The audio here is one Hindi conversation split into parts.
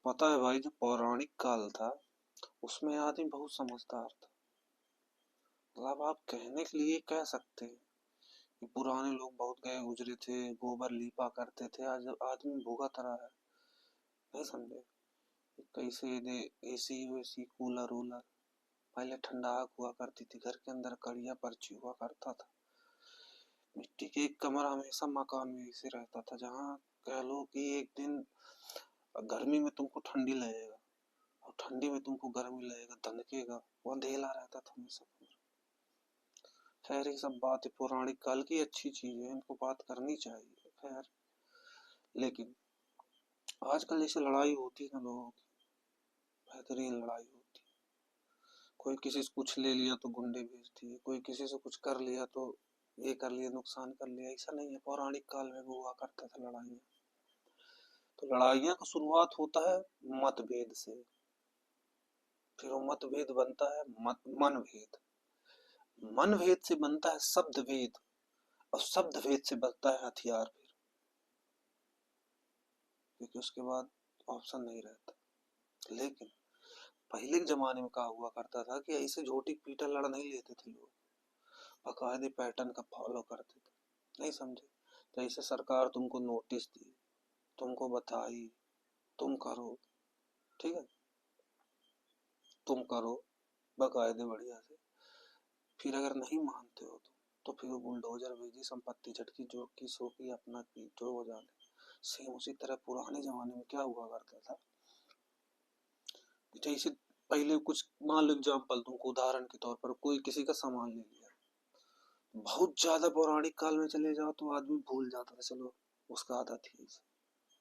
पता है भाई, जो पौराणिक काल था उसमें आदमी बहुत समझदार था। मतलब आप कहने के लिए कह सकते हैं कि पुराने लोग बहुत गए गुजरे थे, गोबर लीपा करते थे, आज आदमी भुगत रहा है। नहीं समझे? कैसे दे एसी वेसी कूलर वूलर, पहले ठंडाक हुआ करती थी, घर के अंदर कड़िया पर्ची हुआ करता था। मिट्टी के एक कमरा हमेशा मकान में ऐसे रहता था जहाँ कह लो कि एक दिन गर्मी में तुमको ठंडी लगेगा और ठंडी में तुमको गर्मी लगेगा, दनकेगा। वो अंधेला रहता था हमेशा। खैर ये सब बात पौराणिक काल की अच्छी चीज है, इनको बात करनी चाहिए। खैर, लेकिन आजकल जैसे लड़ाई होती है ना लोगों की, बेहतरीन लड़ाई होती है। कोई किसी से कुछ ले लिया तो गुंडे भेज दिए, कोई किसी से कुछ कर लिया तो ये कर लिया, नुकसान कर लिया। ऐसा नहीं है, पौराणिक काल में भी हुआ करता था लड़ाइयाँ। तो लड़ाइयाँ का शुरुआत होता है मतभेद से, फिर वो मतभेद बनता है मनभेद, मनभेद से बनता है शब्द भेद, और शब्द भेद से बनता है हथियार। फिर क्योंकि उसके बाद ऑप्शन नहीं रहता। लेकिन पहले के जमाने में क्या हुआ करता था कि ऐसे झोटी पीटा लड़ नहीं लेते थे लोग, बाकायदे पैटर्न का फॉलो करते थे। नहीं समझे? तो ऐसे सरकार तुमको नोटिस दी, तुमको बताई, तुम करो, ठीक है, तुम करो बाकायदे बढ़िया से। फिर अगर नहीं मानते हो तो फिर वो बुलडोजर भेजी, संपत्ति झटकी, जो की सो की, अपना की, जो हो जाने। सेम उसी तरह पुराने जमाने में क्या हुआ करता था, जैसे पहले कुछ मान लो एग्जाम्पल तुमको उदाहरण के तौर पर, कोई किसी का सामान ले लिया, बहुत ज्यादा पौराणिक काल में चले जाओ तो आदमी भूल जाता था, चलो उसका आधा थी,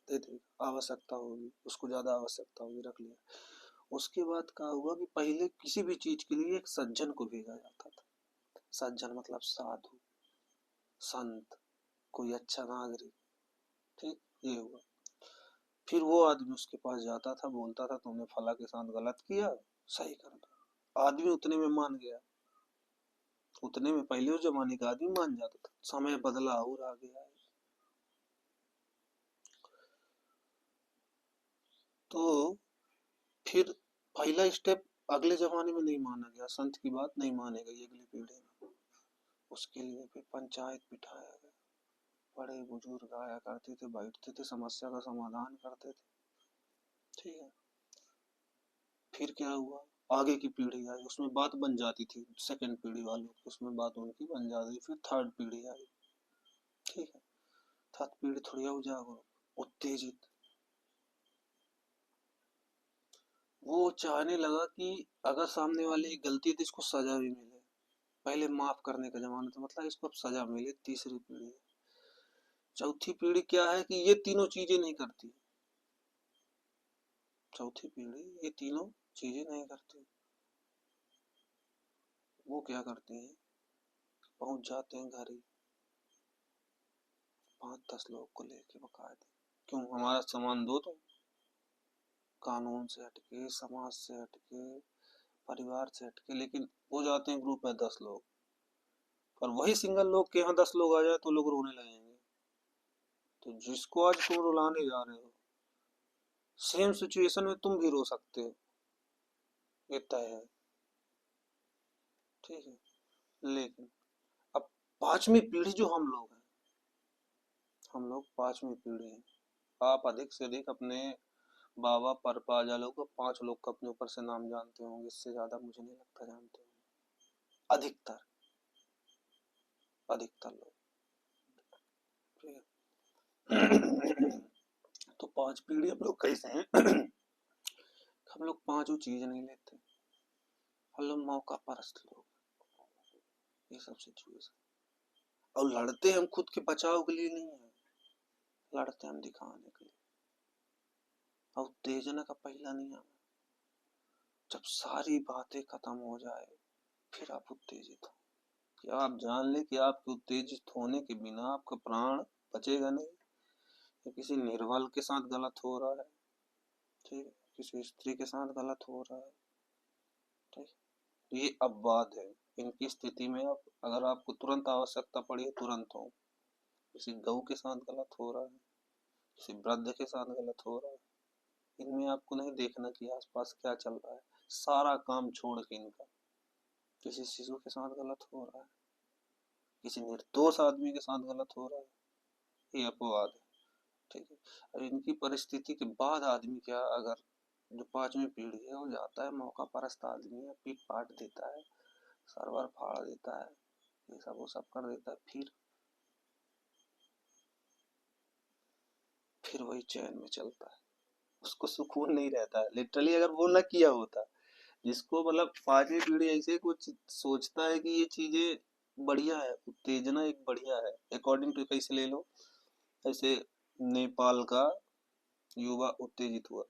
दे दे, आवश्यकता होगी उसको, ज्यादा आवश्यकता होगी, रख लिया। उसके बाद क्या हुआ कि पहले किसी भी चीज के लिए एक सज्जन को भेजा जाता था। सज्जन मतलब साधु, संत, कोई अच्छा नागरिक, ठीक, ये हुआ। फिर वो आदमी उसके पास जाता था, बोलता था तुमने फला के साथ गलत किया, सही कर दो। आदमी उतने में मान गया, उतने में पहले उस जमाने का आदमी मान जाता था। समय बदला और आ गया है। तो फिर पहला स्टेप अगले जमाने में नहीं माना गया, संत की बात नहीं माने गई अगली पीढ़ी में। उसके लिए फिर पंचायत बिठाया गया, बड़े बुजुर्ग आया करते थे, बैठते थे, समस्या का समाधान करते थे, ठीक है। फिर क्या हुआ, आगे की पीढ़ी आई, उसमें बात बन जाती थी, सेकंड पीढ़ी वालों की उसमें बात उनकी बन जाती। फिर थर्ड पीढ़ी आई, ठीक है। थर्ड पीढ़ी थोड़ी उजागर, उत्तेजित, वो चाहने लगा कि अगर सामने वाले की गलती तो इसको सजा भी मिले। पहले माफ करने का जमाना था, मतलब इसको अब सजा मिले। तीसरी पीढ़ी है। चौथी पीढ़ी क्या है कि ये तीनों चीजें नहीं करती। चौथी पीढ़ी ये तीनों चीजें नहीं करती। वो क्या करती है, पहुंच जाते हैं घर ही, 5-10 लोग को लेके बकायदे, क्यों, हमारा सामान दो तो। कानून से हटके, समाज से हटके, परिवार से हटके, लेकिन हो जाते हैं ग्रुप में 10 लोग। और वही सिंगल लोग के यहाँ 10 लोग आ जाए तो लोग रोने लगेंगे। तो जिसको आज तुम रुलाने जा रहे हो, सेम सिचुएशन में तुम भी रो सकते हो, ये तय है, ठीक है। लेकिन अब पांचवी पीढ़ी जो हम लोग हैं, हम लोग पांचवी पीढ़ी हैं। आप अधिक से अधिक अपने बाबा परपाजा लोग को 5 लोग का अपने ऊपर से नाम जानते होंगे, इससे ज्यादा मुझे नहीं लगता जानते होंगे। अधिकतर, अधिकतर लोग, ठीक है। तो 5 पीढ़ी हम लोग कैसे हैं? हम लोग पांचों चीज नहीं लेते, हम लोग मौका परस्त लोग, ये सब सिचुएशन। और लड़ते हम खुद के बचाव के लिए नहीं है, लड़ते हम दिखाने के लिए। और उत्तेजना का पहला नियम, जब सारी बातें खत्म हो जाए फिर आप उत्तेजित हो, कि आप जान ले कि आपके उत्तेजित होने के बिना आपका प्राण बचेगा नहीं। या किसी निर्बल के साथ गलत हो रहा है, ठीक है, किसी स्त्री के साथ गलत हो रहा है, ठीक है, ये अपवाद है। इनकी स्थिति में आप, अगर आपको तुरंत आवश्यकता पड़ी है, तुरंत हो। किसी गौ के साथ गलत हो रहा है, किसी वृद्ध के साथ गलत हो रहा है, इनमें आपको नहीं देखना कि आसपास क्या चल रहा है। सारा काम छोड़ के इनका किसी शिशु के साथ गलत हो रहा है, किसी निर्दोष आदमी के साथ गलत हो रहा है, ये अपवाद है। ठीक है, और इनकी परिस्थिति के बाद आदमी क्या, अगर जो पांचवी पीढ़ी है वो जाता है, मौका परस्त आदमी है, पीट पाट देता है, सरवर फाड़ देता है, ये सब वो सब कर देता है, फिर वही चैन में चलता है, उसको सुकून नहीं रहता है। लिटरली अगर वो ना किया होता, जिसको मतलब पांचवी पीढ़ी ऐसे कुछ सोचता है कि ये चीजें बढ़िया है, उत्तेजना एक बढ़िया है, अकॉर्डिंग टू कैसे ले लो, ऐसे नेपाल का युवा उत्तेजित हुआ,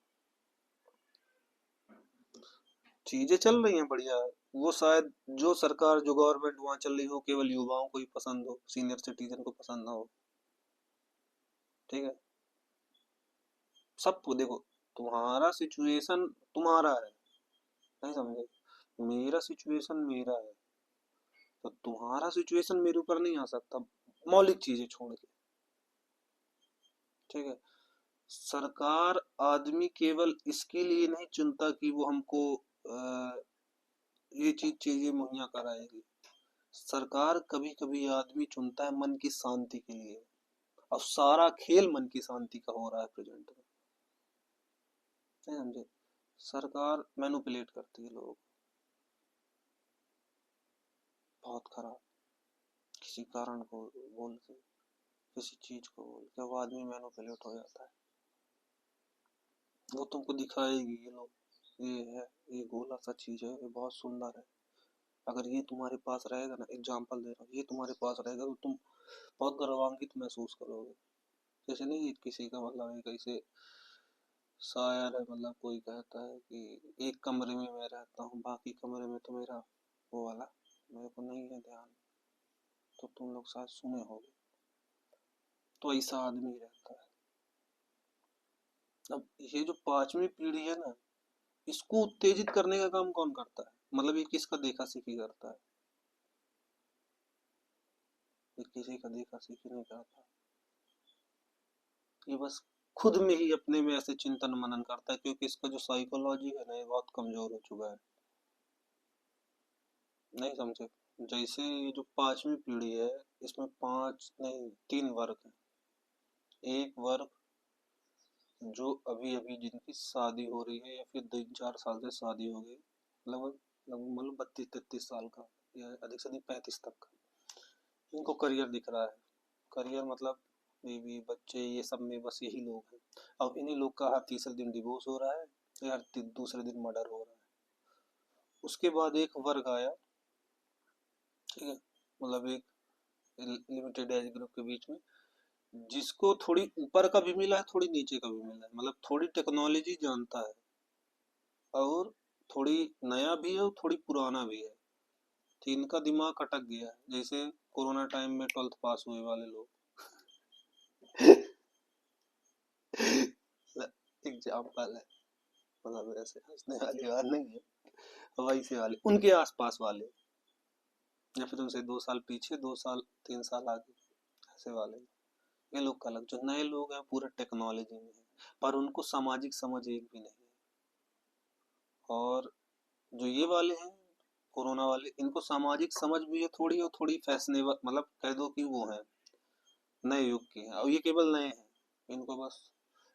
चीजें चल रही हैं बढ़िया, वो शायद जो सरकार जो गवर्नमेंट वहां चल रही हो केवल युवाओं को ही पसंद हो, सीनियर सिटीजन को पसंद ना हो। ठीक है, सबको देखो, तुम्हारा सिचुएशन तुम्हारा है, नहीं समझे, मेरा सिचुएशन मेरा है, तो तुम्हारा सिचुएशन मेरे ऊपर नहीं आ सकता, मौलिक चीजें छोड़ के। ठीक है, सरकार आदमी केवल इसके लिए नहीं चुनता कि वो हमको ये चीजें मुहैया कराएगी, सरकार कभी कभी आदमी चुनता है मन की शांति के लिए, और सारा खेल मन की शांति का हो रहा है प्रेजेंट में, नहीं समझे, सरकार मैनिपुलेट करती है लोगों को, बहुत खराब, किसी कारण को बोल के, किसी चीज को बोल के वो आदमी मैनिपुलेट हो जाता है, वो तुमको दिखाएगी ये लो, ये है, ये गोला सा चीज है, ये बहुत सुंदर है, अगर ये तुम्हारे पास रहेगा ना, एग्जाम्पल दे रहा हूँ, ये तुम्हारे पास रहेगा तो तुम बहुत गर्वान्वित महसूस करोगे। जैसे नहीं किसी का मतलब एक ऐसे शायर है, मतलब कोई कहता है कि एक कमरे में मैं रहता हूँ, बाकी कमरे में तो मेरा वो वाला मेरे को नहीं है ध्यान, तो तुम लोग शायद सुने होगे, तो ऐसा आदमी रहता है। अब ये जो पांचवी पीढ़ी है ना, इसको उत्तेजित करने का काम कौन करता है, मतलब ये किसका देखा सीखी करता है, ये किसी का देखा सीखी नहीं करता, ये बस खुद में ही अपने में ऐसे चिंतन मनन करता है, क्योंकि इसका जो साइकोलॉजी है ना ये बहुत कमजोर हो चुका है, नहीं समझे। जैसे ये जो पांचवी पीढ़ी है, इसमें पांच नहीं तीन वर्ग है, एक वर्ग जो अभी अभी जिनकी शादी हो रही है या फिर 3-4 साल से शादी हो गई, लगभग लगभग मतलब 32-33 साल का, या अधिक से अधिक 35 तक का, इनको करियर दिख रहा है, करियर मतलब बीवी बच्चे ये सब में बस यही लोग हैं। अब इन्हीं लोग का हर तीसरे दिन डिवोर्स हो रहा है, या हर दूसरे दिन मर्डर हो रहा है। उसके बाद एक वर्ग आया, ठीक है, मतलब एक लिमिटेड एज ग्रुप के बीच में, जिसको थोड़ी ऊपर का भी मिला है, थोड़ी नीचे का भी मिला है, मतलब थोड़ी टेक्नोलॉजी जानता है, और थोड़ी नया भी है और थोड़ी पुराना भी है, तो इनका दिमाग अटक गया है, जैसे कोरोना टाइम में 12th पास हुए वाले लोग। एग्जाम्पल है, मतलब ऐसे हंसने वाली बात नहीं है, वैसे वाले उनके आसपास वाले, या फिर उनसे 2 साल पीछे, 2 साल 3 साल आगे, ऐसे वाले, ये लोग का अलग, जो नए लोग हैं पूरा टेक्नोलॉजी में है, पर उनको सामाजिक समझ एक भी नहीं है, और जो ये वाले हैं कोरोना वाले, इनको सामाजिक समझ भी है थोड़ी, और थोड़ी फैशनेबल, मतलब कह दो कि वो है नए युग के हैं, और ये केवल नए हैं, इनको बस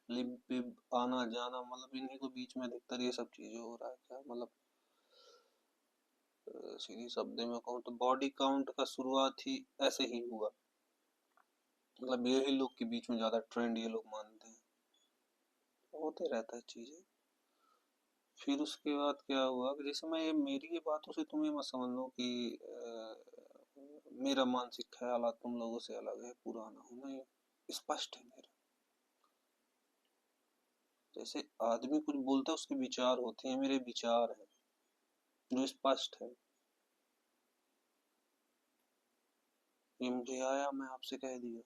लिप बिप आना जाना, मतलब इन्हीं को बीच में अधिकतर ये सब चीजें हो रहा है, क्या मतलब सीधी शब्द में कहूँ तो बॉडी काउंट का शुरुआत ही ऐसे ही हुआ, मतलब यही लोग के बीच में ज्यादा ट्रेंड ये लोग मानते हैं, होते रहता है चीजें। फिर उसके बाद क्या हुआ कि जैसे मैं ये मेरी ये बातों से तुम ये मत समझ लो कि मेरा मानसिक ख्याल तुम लोगों से अलग है, पुराना हूँ, नहीं, स्पष्ट है मेरा, जैसे आदमी कुछ बोलता है उसके विचार होते हैं, मेरे विचार हैं जो स्पष्ट है, ये मुझे आया मैं आपसे कह दिया,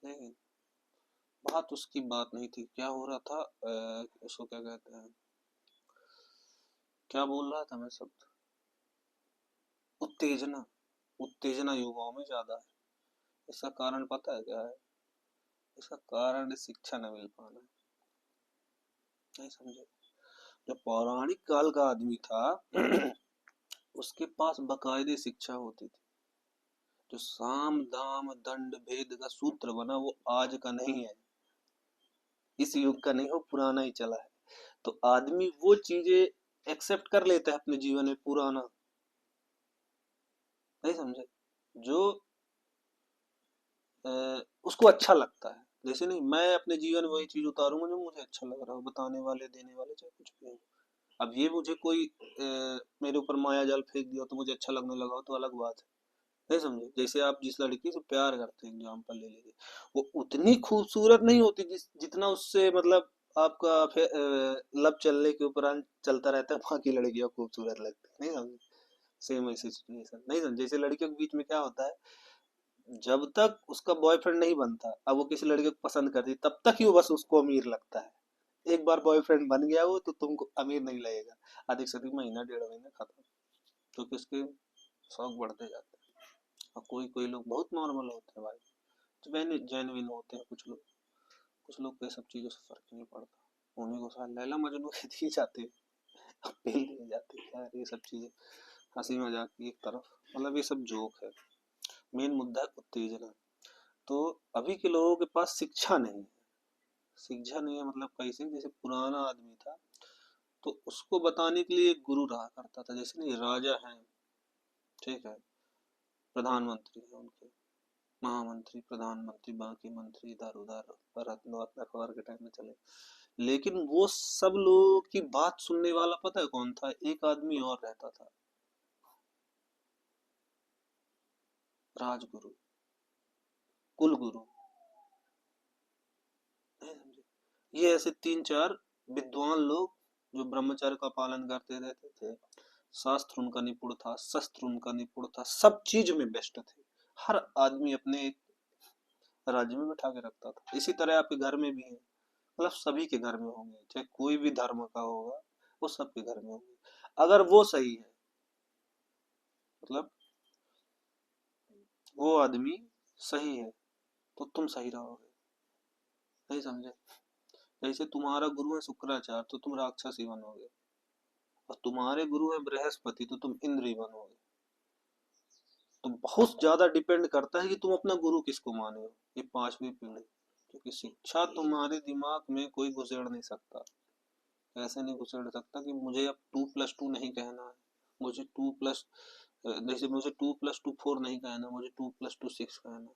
लेकिन बात उसकी बात नहीं थी, क्या हो रहा था, उसको क्या कहते हैं, क्या बोल रहा था मैं शब्द, उत्तेजना, उत्तेजना युवाओं में ज्यादा है, इसका कारण पता है क्या है, इसका कारण है शिक्षा न मिल पाना। नहीं समझे? जो पौराणिक काल का आदमी था उसके पास बकायदे शिक्षा होती थी। जो साम दाम दंड भेद का सूत्र बना वो आज का नहीं है, इस युग का नहीं, वो पुराना ही चला है। तो आदमी वो चीजें एक्सेप्ट कर लेता है अपने जीवन में पुराना। नहीं समझे? जो उसको अच्छा लगता है। जैसे नहीं, मैं अपने जीवन में वही चीज उतारूंगा जो मुझे अच्छा लग रहा हो, बताने वाले देने वाले चाहे कुछ भी हो। अब ये मुझे कोई मेरे ऊपर माया जाल फेंक दिया तो मुझे अच्छा लगने लगा हो तो अलग बात है। नहीं समझे? जैसे आप जिस लड़की से प्यार करते हैं, एग्जाम्पल ले लीजिए, वो उतनी खूबसूरत नहीं होती जितना उससे मतलब आपका लब चलने के उपरांत चलता रहता है बाकी लड़कियां खूबसूरत लगती है। नहीं समझे? सेम ऐसी सिचुएशन। नहीं समझे? जैसे लड़कियों के बीच में क्या होता है, जब तक उसका बॉयफ्रेंड नहीं बनता, अब वो किसी लड़के को पसंद करती तब तक ही वो बस उसको अमीर लगता है। एक बार बॉयफ्रेंड बन गया वो तो तुमको अमीर नहीं लगेगा। अधिक से अधिक महीना डेढ़ महीना खत्म। तो किसके शौक बढ़ते जाते हैं। और कोई कोई लोग बहुत नॉर्मल होते हैं भाई, जो जेन्युइन होते हैं। कुछ लोग को ये सब चीजों से फर्क नहीं पड़ता। उन्हीं को साथ लैला मजनू के दिए जाते हैं, पेल दिए जाते हैं यार। ये सब चीजें हंसी मजाक की एक तरफ, मतलब ये सब जोक है। मेन मुद्दा है उत्तेजना। तो अभी के लोगों के पास शिक्षा नहीं है। शिक्षा नहीं है मतलब कैसे? जैसे पुराना आदमी था तो उसको बताने के लिए एक गुरु रहा करता था। जैसे नहीं, राजा हैं, ठीक है, प्रधानमंत्री है उनके, महामंत्री, प्रधानमंत्री, बाकी मंत्री इधर उधर, अखबार के टाइम में चले। लेकिन वो सब लोगों की बात सुनने वाला पता है कौन था? एक आदमी और रहता था, राजगुरु, कुलगुरु। नहीं समझे? ये ऐसे तीन चार विद्वान लोग जो ब्रह्मचर्य का पालन करते रहते थे। शास्त्र उनका निपुण था, शस्त्र उनका निपुण था, सब चीज में बेस्ट थे। हर आदमी अपने एक राज्य में बैठा के रखता था। इसी तरह आपके घर में भी है, मतलब सभी के घर में होंगे, चाहे कोई भी धर्म का होगा वो सबके घर में होंगे। अगर वो सही है, मतलब वो आदमी सही है, तो तुम सही रहोगे। नहीं समझे? जैसे तुम्हारा गुरु है शुक्राचार्य तो तुम राक्षस ही बनोगे, और तुम्हारे गुरु है बृहस्पति तो तुम इंद्र ही बनोगे। तो बहुत ज्यादा डिपेंड करता है कि तुम अपना गुरु किसको माने हो। ये पांचवी पीढ़ी, क्योंकि शिक्षा तुम्हारे दिमाग में कोई घुसेड़ नहीं सकता। ऐसे नहीं घुसेड़ सकता कि मुझे अब 2+2 नहीं कहना है, मुझे टू प्लस, जैसे मुझे 2+2 4 नहीं कहना, मुझे 2+2 6 कहना।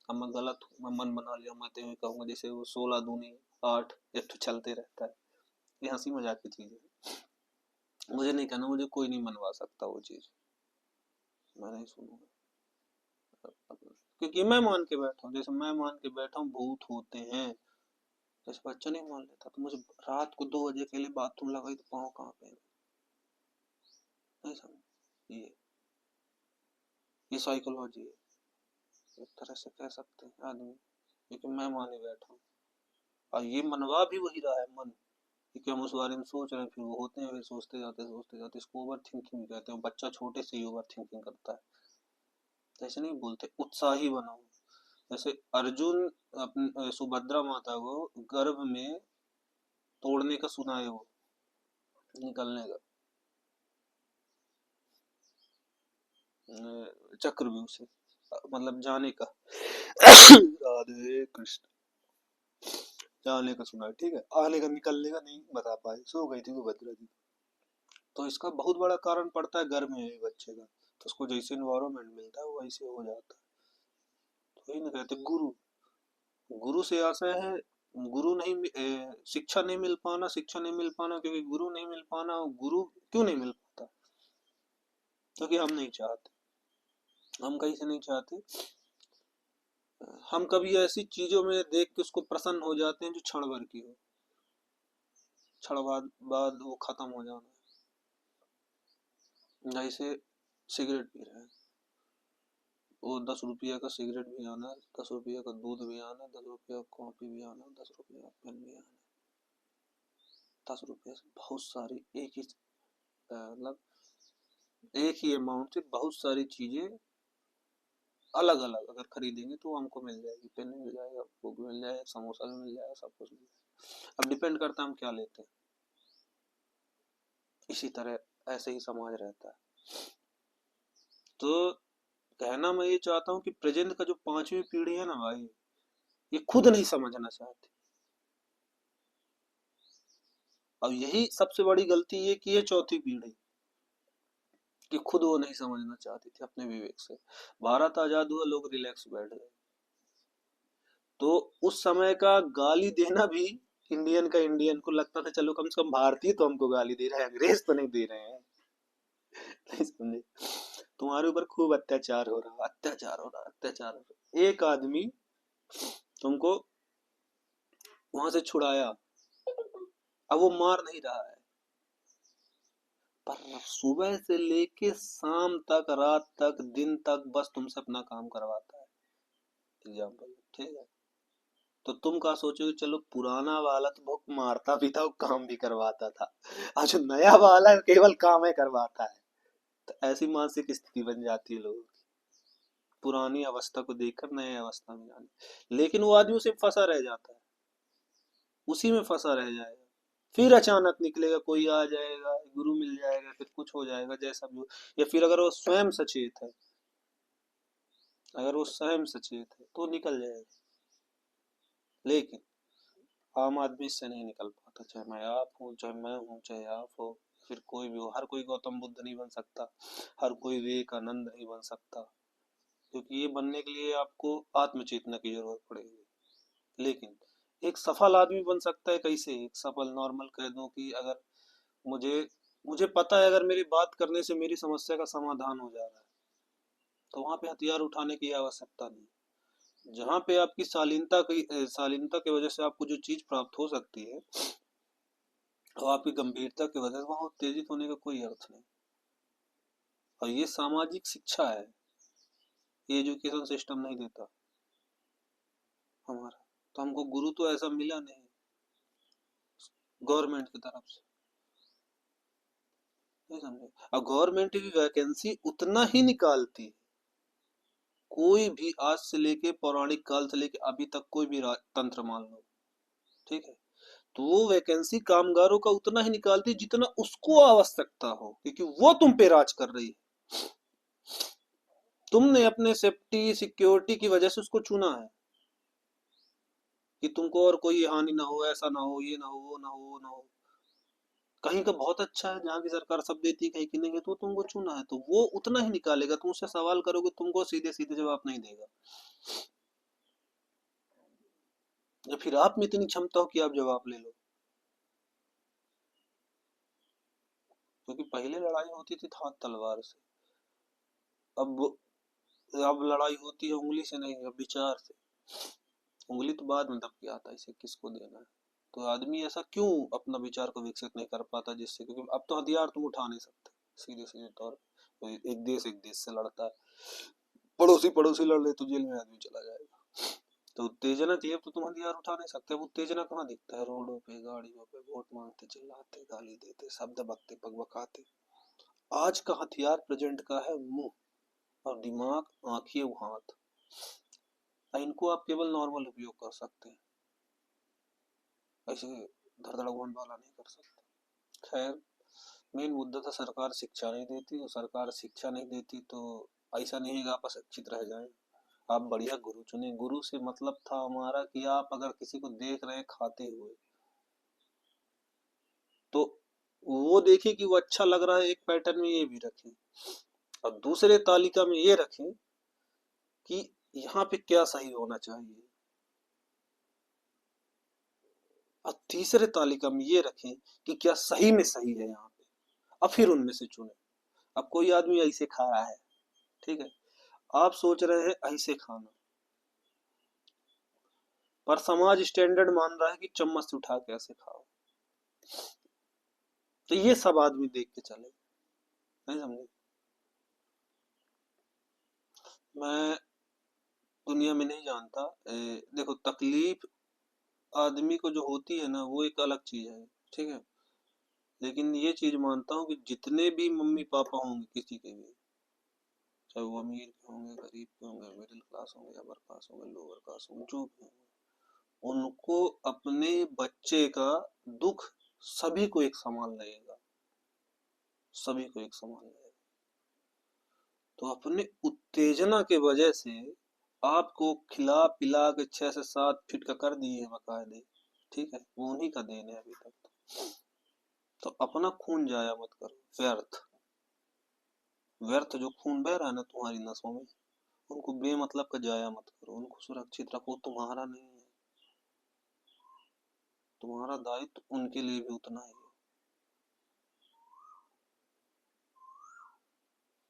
अब मैं गलत हूँ, मैं मन बना लिया, मैं तो कहूंगा जैसे वो 16 दूनी 8, ये तो चलते रहता है। ये हंसी मजाक की चीज है, मुझे नहीं कहना, मुझे कोई नहीं मनवा सकता वो चीज, मैं नहीं सुनूंगा। क्योंकि मैं मान के बैठा हूँ, जैसे मैं मान के बैठा हूँ भूत होते हैं, जैसे बच्चा नहीं मान लेता तो मुझे रात को 2 बजे के लिए बाथरूम लगाई तो पाँव कहाँ पे? नहीं समझ? ये साइकोलॉजी है, एक तरह से कह सकते हैं आदमी। लेकिन मैं माने बैठा हूँ, और ये मनवा भी वही रहा है मन, क्योंकि हम उस बारे में सोच रहे हैं, फिर वो होते हैं, फिर सोचते जाते इसको ओवर थिंकिंग कहते हैं। बच्चा छोटे से ही ओवर थिंकिंग करता है। ऐसे नहीं बोलते उत्साही बनाओ। जैसे अर्जुन अपने सुभद्रा माता को गर्भ में तोड़ने का सुना है, वो निकलने का चक्रव्यूह से, मतलब जाने का राधे कृष्ण, जाने का सुना है, ठीक है, आने का निकलने का नहीं बता पाए, सो गई थी सुभद्रा जी। तो इसका बहुत बड़ा कारण पड़ता है घर में है बच्चे का, तो उसको जैसे इन्वायरमेंट मिलता है वो वैसे हो जाता है। तो यही ना कहते गुरु, गुरु से आशा है, गुरु नहीं शिक्षा नहीं मिल पाना, शिक्षा नहीं मिल पाना क्योंकि गुरु नहीं मिल पाना। गुरु क्यों नहीं मिल पाता? क्योंकि हम नहीं चाहते, हम कहीं से नहीं चाहते। हम कभी ऐसी चीजों में देख के उसको प्रसन्न हो जाते हैं जो क्षण भर की हो, क्षण बाद वो खत्म हो जाना है। जैसे सिगरेट पी रहे हैं, वो 10 रुपया का सिगरेट भी आना, 10 रुपया का दूध भी आना, 10 रुपया का कॉफी भी आना, 10 रुपया का पेन भी आना। 10 रुपये से बहुत सारी एक ही मतलब एक ही अमाउंट से बहुत सारी चीजें अलग अलग अगर खरीदेंगे तो हमको मिल जाएगी, पेन मिल जाएगा, बुक मिल जाएगा, समोसा भी मिल जाएगा, सब कुछ मिल जाएगा। अब डिपेंड करता है हम क्या लेते हैं। इसी तरह ऐसे ही समाज रहता है। तो कहना मैं ये चाहता हूँ कि प्रेजेंट का जो 5वीं पीढ़ी है ना भाई, ये खुद नहीं समझना चाहती। अब यही सबसे बड़ी गलती ये की है 4थी पीढ़ी, कि खुद वो नहीं समझना चाहती थी अपने विवेक से। भारत आजाद हुआ, लोग रिलैक्स बैठ गए। तो उस समय का गाली देना भी इंडियन का इंडियन को लगता था चलो कम से कम भारतीय तो हमको गाली दे रहे हैं, अंग्रेज तो नहीं दे रहे हैं। नहीं समझे? तुम्हारे ऊपर खूब अत्याचार हो रहा, अत्याचार हो रहा, अत्याचार हो रहा। एक आदमी तुमको वहां से छुड़ाया, अब वो मार नहीं रहा है, पर सुबह से लेके शाम तक, रात तक, दिन तक बस तुमसे अपना काम करवाता है। एग्जाम्पल, ठीक है? तो तुम क्या सोचोगे, चलो पुराना वाला तो बहुत मारता भी था, वो काम भी करवाता था, और जो नया वाला केवल काम है करवाता है। तो ऐसी मानसिक स्थिति बन जाती है लोगों की, पुरानी अवस्था को देखकर नए अवस्था में जाने। लेकिन वो आदमी उसी में फंसा रह जाता है, उसी में फंसा रह जाएगा। फिर अचानक निकलेगा, कोई आ जाएगा, गुरु मिल जाएगा, फिर कुछ हो जाएगा जैसा भी हो। या फिर अगर वो स्वयं सचेत है, अगर वो स्वयं सचेत है तो निकल जाएगा। लेकिन आम आदमी इससे नहीं निकल पाता, चाहे मैं आप हूँ, चाहे मैं हूँ, चाहे आप हो, फिर कोई भी हो। हर कोई गौतम बुद्ध नहीं बन सकता, हर कोई विवेकानंद नहीं बन सकता, क्योंकि ये बनने के लिए आपको आत्मचेतना की जरूरत पड़ेगी। लेकिन एक सफल आदमी बन सकता है कैसे? एक सफल नॉर्मल कह दूं कि अगर मुझे मुझे पता है अगर मेरी बात करने से मेरी समस्या का समाधान हो जा रहा है, तो वहां पे हथियार उठाने की आवश्यकता नहीं। जहां पे आपकी शालीनता की वजह से आपको जो चीज प्राप्त हो सकती है, और आपकी गंभीरता की वजह से वहां उत्तेजित होने का कोई अर्थ नहीं। और ये सामाजिक शिक्षा है, ये एजुकेशन सिस्टम नहीं देता हमारा। तो हमको गुरु तो ऐसा मिला नहीं गवर्नमेंट की तरफ से, नहीं समझे? और गवर्नमेंट भी वैकेंसी उतना ही निकालती है, कोई भी आज से लेके पौराणिक काल से लेके अभी तक कोई भी तंत्र मान लो, ठीक है? तो वो वैकेंसी कामगारों का उतना ही निकालती है जितना उसको आवश्यकता हो, क्योंकि वो तुम पे राज कर रही है। तुमने अपने सेफ्टी सिक्योरिटी की वजह से उसको चुना है, कि तुमको और कोई हानि ना हो, ऐसा ना हो, ये ना हो, वो ना हो, वो ना हो। कहीं का बहुत अच्छा है, जहाँ की सरकार सब देती है, कहीं की नहीं है, तो तुमको चुना है, तो वो उतना ही निकालेगा। तुम उससे सवाल करोगे, तुमको सीधे सीधे जवाब नहीं देगा। या फिर आप में इतनी क्षमता हो कि आप जवाब ले लो। क्योंकि पहले लड़ाई होती थी हाथ तलवार से, अब अब लड़ाई होती है उंगली से नहीं, अब विचार से। उंगली तो बाद में दब के आता है, इसे किसको देना है। तो आदमी ऐसा क्यों अपना विचार को विकसित नहीं कर पाता, जिससे, क्योंकि अब तो हथियार तुम उठा नहीं सकते सीधे सीधे तौर पे। एक देश से लड़ता है, पड़ोसी पड़ोसी लड़ ले तो जेल में आदमी चला जाएगा। तो उत्तेजना थी, अब तो तुम हथियार उठा नहीं सकते। अब उत्तेजना कहाँ दिखता है? रोडों पे, गाड़ियों पे, वोट मांगते, चिल्लाते, गाली देते, शब्द बकते, बकबकाते। आज का हथियार प्रेजेंट का है मुंह और दिमाग, आंखें, हाथ। इनको आप केवल नॉर्मल उपयोग कर सकते हैं, ऐसे धड़धड़ावन वाला नहीं कर सकते। खैर, मेन मुद्दा था सरकार शिक्षा नहीं देती, और सरकार शिक्षा नहीं देती तो ऐसा नहीं है कि आप अशिक्षित रह जाएं। आप बढ़िया गुरु चुने। गुरु से मतलब था हमारा कि आप अगर किसी को देख रहे हैं खाते हुए, तो वो देखें कि वो अच्छा लग रहा है, एक पैटर्न में ये भी रखें, और दूसरे तालिका में ये रखें कि यहाँ पे क्या सही होना चाहिए, और तीसरे तालिका में ये रखें कि क्या सही में सही है यहाँ पे, अब फिर उनमें से चुने। अब कोई आदमी ऐसे खा रहा है, ठीक है, आप सोच रहे हैं ऐसे खाना, पर समाज स्टैंडर्ड मान रहा है कि चम्मच से उठा के ऐसे खाओ। तो ये सब आदमी देख के चले, नहीं समझे? मैं दुनिया में नहीं जानता, देखो तकलीफ आदमी को जो होती है ना, वो एक अलग चीज है, ठीक है? लेकिन ये चीज मानता हूँ कि जितने भी मम्मी पापा होंगे किसी के भी, चाहे वो अमीर के होंगे, गरीब के होंगे, मिडिल क्लास होंगे, अपर क्लास होंगे, लोअर क्लास होंगे, जो भी होंगे, उनको अपने बच्चे का दुख सभी को एक समान लगेगा, सभी को एक समान लगेगा। तो अपने उत्तेजना के वजह से आपको खिला पिला के 6 से 7 फीट का कर दिए हैं बकायदे, ठीक है, वो उन्हीं का देन है अभी तक। तो अपना खून जाया मत करो, व्यर्थ व्यर्थ जो खून बह रहा है ना तुम्हारी नसों में, उनको बेमतलब का जाया मत करो, उनको सुरक्षित रखो। तुम्हारा नहीं है, तुम्हारा दायित्व उनके लिए भी उतना ही है।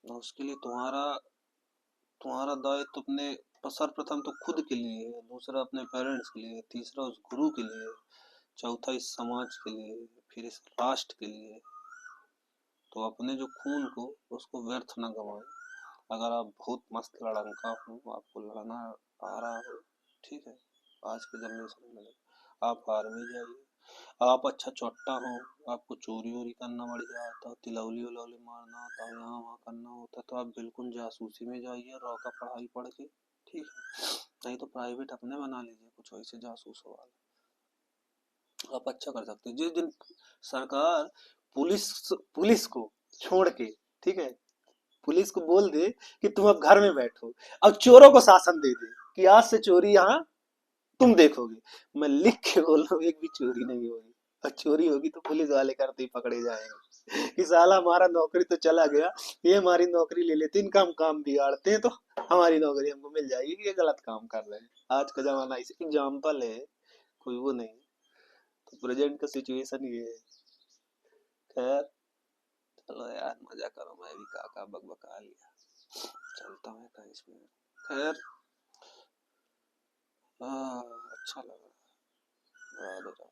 उसके लिए तुम्हारा तुम्हारा दायित्व अपने सर्वप्रथम तो खुद के लिए है, दूसरा अपने पेरेंट्स के लिए, तीसरा उस गुरु के लिए, चौथा इस समाज के लिए, फिर इस राष्ट्र के लिए। तो अपने जो खून को उसको व्यर्थ ना गवाएं। अगर आप बहुत मस्त लड़का हो, आपको लड़ना आ रहा हो, ठीक है, आज के जनरेशन में आप आर्मी जाइए। आप अच्छा चोट्टा हो, आपको चोरी वोरी करना बढ़िया आता हो, तिलौली उलौली मारना आता हो, यहाँ वहाँ करना होता है, तो आप बिल्कुल जासूसी में जाइए, रॉ का पढ़ाई पढ़ के, ठीक है। नहीं तो प्राइवेट अपने बना लीजिए कुछ वैसे जासूस वाला, आप अच्छा कर सकते हैं। जिस दिन सरकार पुलिस पुलिस को छोड़ के, ठीक है, पुलिस को बोल दे कि तुम अब घर में बैठो, अब चोरों को शासन दे दे कि आज से चोरी यहाँ तुम देखोगे, मैं लिख के बोल रहा हूँ, एक भी चोरी नहीं होगी। और चोरी होगी तो पुलिस वाले करते ही पकड़े जाएंगे कि साला हमारा नौकरी तो चला गया, ये हमारी नौकरी ले लेते, इनका हम काम बिगाड़ते हैं तो हमारी नौकरी हमको मिल जाएगी कि ये गलत काम कर रहे हैं। आज का जमाना इस एग्जाम्पल है, कोई वो नहीं। तो प्रेजेंट का सिचुएशन ये है। खैर, चलो यार मजा करो, मैं भी काका बकबका लिया, चलता हूँ कहीं इसमें। खैर, अच्छा लगा, राधे राधे।